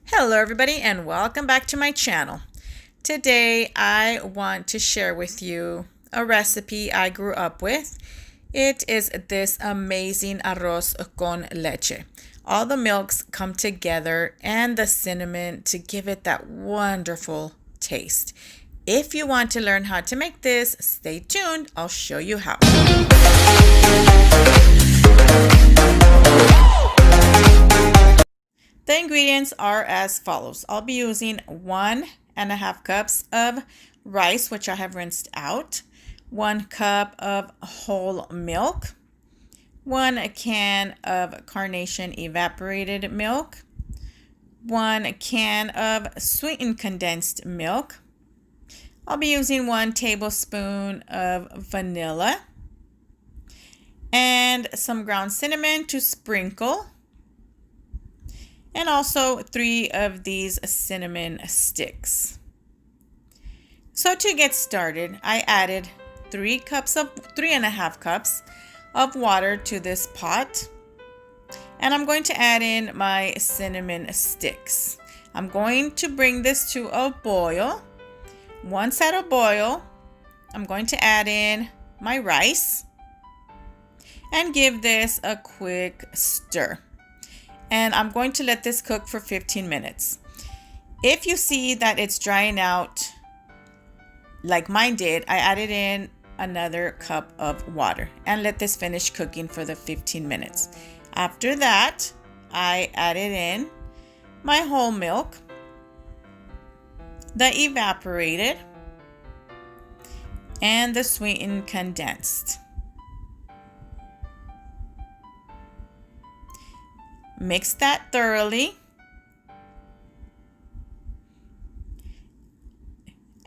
Hello everybody and welcome back to my channel. Today I want to share with you a recipe I grew up with. It is this amazing arroz con leche. All the milks come together and the cinnamon to give it that wonderful taste. If you want to learn how to make this, stay tuned. I'll show you how. The ingredients are as follows. I'll be using 1.5 cups of rice, which I have rinsed out, 1 cup of whole milk, 1 can of carnation evaporated milk, 1 can of sweetened condensed milk. I'll be using 1 tablespoon of vanilla and some ground cinnamon to sprinkle. And also 3 of these cinnamon sticks. So to get started, I added 3.5 cups of water to this pot. And I'm going to add in my cinnamon sticks. I'm going to bring this to a boil. Once at a boil, I'm going to add in my rice and give this a quick stir. And I'm going to let this cook for 15 minutes. If you see that it's drying out like mine did, I added in another cup of water and let this finish cooking for the 15 minutes. After that, I added in my whole milk, the evaporated, and the sweetened condensed. Mix that thoroughly.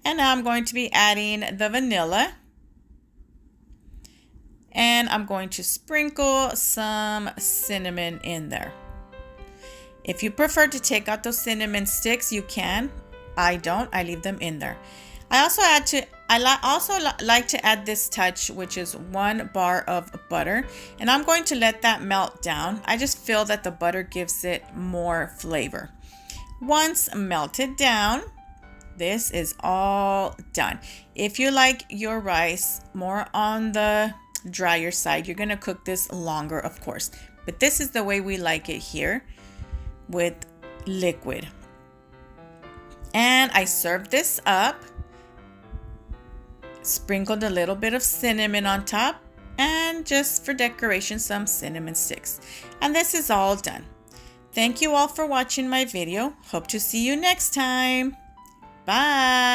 And now I'm going to be adding the vanilla. And I'm going to sprinkle some cinnamon in there. If you prefer to take out those cinnamon sticks, you can. I don't. I leave them in there. I also like to add this touch, which is 1 bar of butter, and I'm going to let that melt down. I just feel that the butter gives it more flavor. Once melted down, this is all done. If you like your rice more on the drier side, you're gonna cook this longer, of course, but this is the way we like it here with liquid. And I served this up. Sprinkled a little bit of cinnamon on top, and just for decoration, some cinnamon sticks. And this is all done. Thank you all for watching my video. Hope to see you next time. Bye.